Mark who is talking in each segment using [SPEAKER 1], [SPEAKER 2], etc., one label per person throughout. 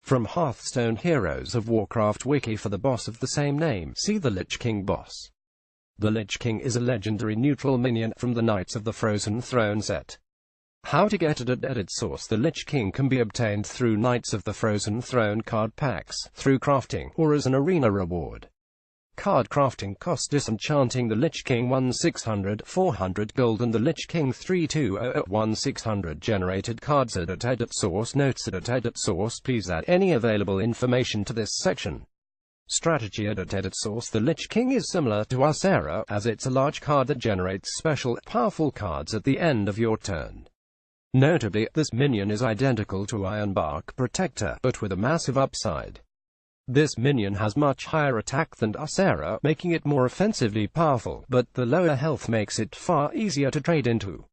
[SPEAKER 1] From Hearthstone Heroes of Warcraft Wiki for the boss of the same name, see the Lich King boss. The Lich King is a legendary neutral minion from the Knights of the Frozen Throne set. How to get it at edit source. The Lich King can be obtained through Knights of the Frozen Throne card packs, through crafting, or as an arena reward. Card crafting cost disenchanting the Lich King 1600 400 gold and the Lich King 3200 1600 generated cards at edit source. Notes at edit source. Please add any available information to this section. Strategy at edit source. The Lich King is similar to Ysera, as it's a large card that generates special, powerful cards at the end of your turn. Notably, this minion is identical to Ironbark Protector, but with a massive upside. This minion has much higher attack than Ysera, making it more offensively powerful, but the lower health makes it far easier to trade into.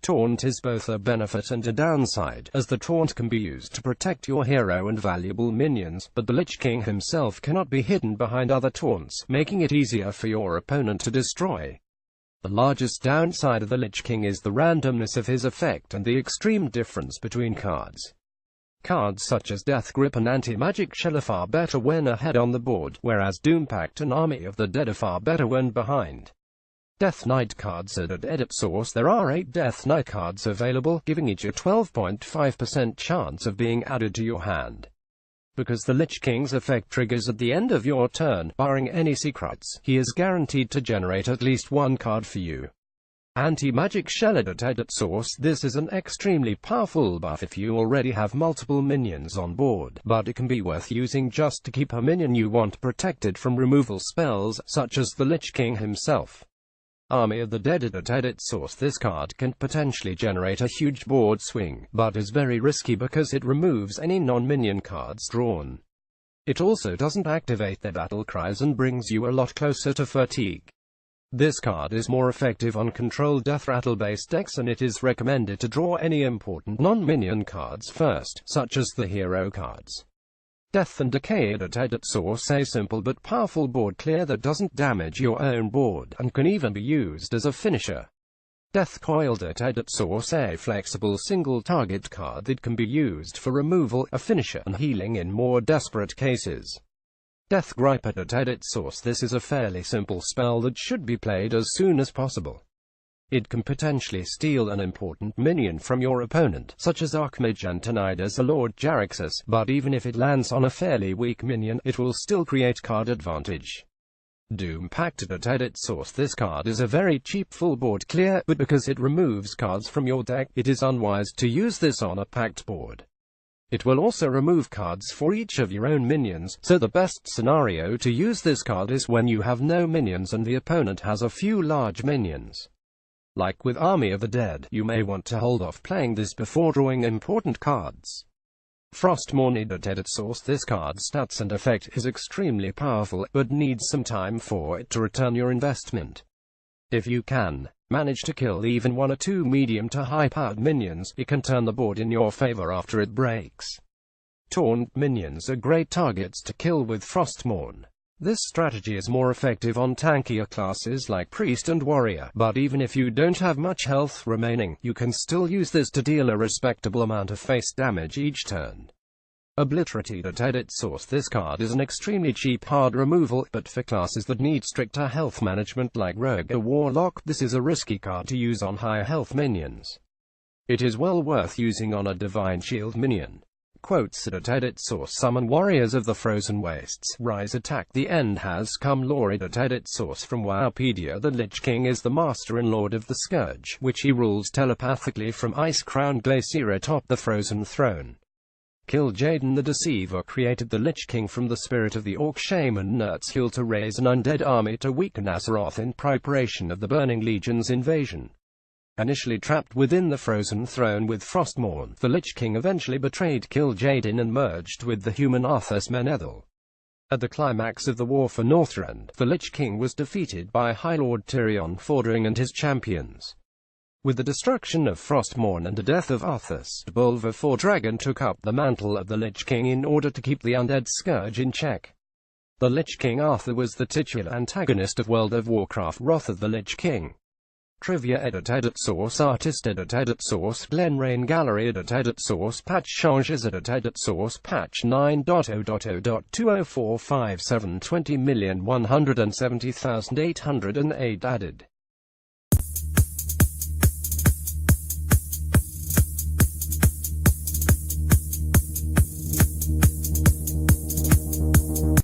[SPEAKER 1] Taunt is both a benefit and a downside, as the taunt can be used to protect your hero and valuable minions, but the Lich King himself cannot be hidden behind other taunts, making it easier for your opponent to destroy. The largest downside of the Lich King is the randomness of his effect and the extreme difference between cards. Cards such as Death Grip and Anti-Magic Shell are far better when ahead on the board, whereas Doom Pact and Army of the Dead are far better when behind. Death Knight cards at edit source. There are 8 Death Knight cards available, giving each a 12.5% chance of being added to your hand. Because the Lich King's effect triggers at the end of your turn, barring any secrets, he is guaranteed to generate at least one card for you. Anti-Magic Shell at edit source. This is an extremely powerful buff if you already have multiple minions on board, but it can be worth using just to keep a minion you want protected from removal spells, such as the Lich King himself. Army of the Dead at edit source. This card can potentially generate a huge board swing, but is very risky because it removes any non-minion cards drawn. It also doesn't activate their battle cries and brings you a lot closer to fatigue. This card is more effective on controlled death rattle-based decks, and it is recommended to draw any important non-minion cards first, such as the hero cards. Death and Decay at edit source. A simple but powerful board clear that doesn't damage your own board, and can even be used as a finisher. Death Coil at edit source. A flexible single-target card that can be used for removal, a finisher, and healing in more desperate cases. Death Gripe at edit source. This is a fairly simple spell that should be played as soon as possible. It can potentially steal an important minion from your opponent, such as Archmage Antonidas or Lord Jaraxxus, but even if it lands on a fairly weak minion, it will still create card advantage. Doom Pact at edit source. This card is a very cheap full board clear, but because it removes cards from your deck, it is unwise to use this on a pact board. It will also remove cards for each of your own minions, so the best scenario to use this card is when you have no minions and the opponent has a few large minions. Like with Army of the Dead, you may want to hold off playing this before drawing important cards. Frostmourne at edit source. This card's stats and effect is extremely powerful, but needs some time for it to return your investment. If you can manage to kill even 1 or 2 medium to high-powered minions, it can turn the board in your favor after it breaks. Taunt minions are great targets to kill with Frostmourne. This strategy is more effective on tankier classes like Priest and Warrior, but even if you don't have much health remaining, you can still use this to deal a respectable amount of face damage each turn. Obliterate at edit source. This card is an extremely cheap hard removal, but for classes that need stricter health management like Rogue or Warlock, this is a risky card to use on higher health minions. It is well worth using on a Divine Shield minion. Quotes at edit source. Summon Warriors of the Frozen Wastes. Rise Attack. The End Has Come. Lore at edit source. From Wikipedia. The Lich King is the master and lord of the Scourge, which he rules telepathically from Ice-Crowned Glacier atop the Frozen Throne. Kil'jaeden the Deceiver created the Lich King from the spirit of the Orc shaman Nertzhul to raise an undead army to weaken Azeroth in preparation of the Burning Legion's invasion. Initially trapped within the Frozen Throne with Frostmourne, the Lich King eventually betrayed Kil'jaeden and merged with the human Arthas Menethil. At the climax of the War for Northrend, the Lich King was defeated by High Lord Tyrion Fordring and his champions. With the destruction of Frostmourne and the death of Arthas, Bulver Fordragon took up the mantle of the Lich King in order to keep the undead scourge in check. The Lich King Arthur was the titular antagonist of World of Warcraft Wrath of the Lich King. Trivia edit source artist edit source Glen Rain gallery edit source patch changes edit source patch 9.0.0.2045 720,170,808 added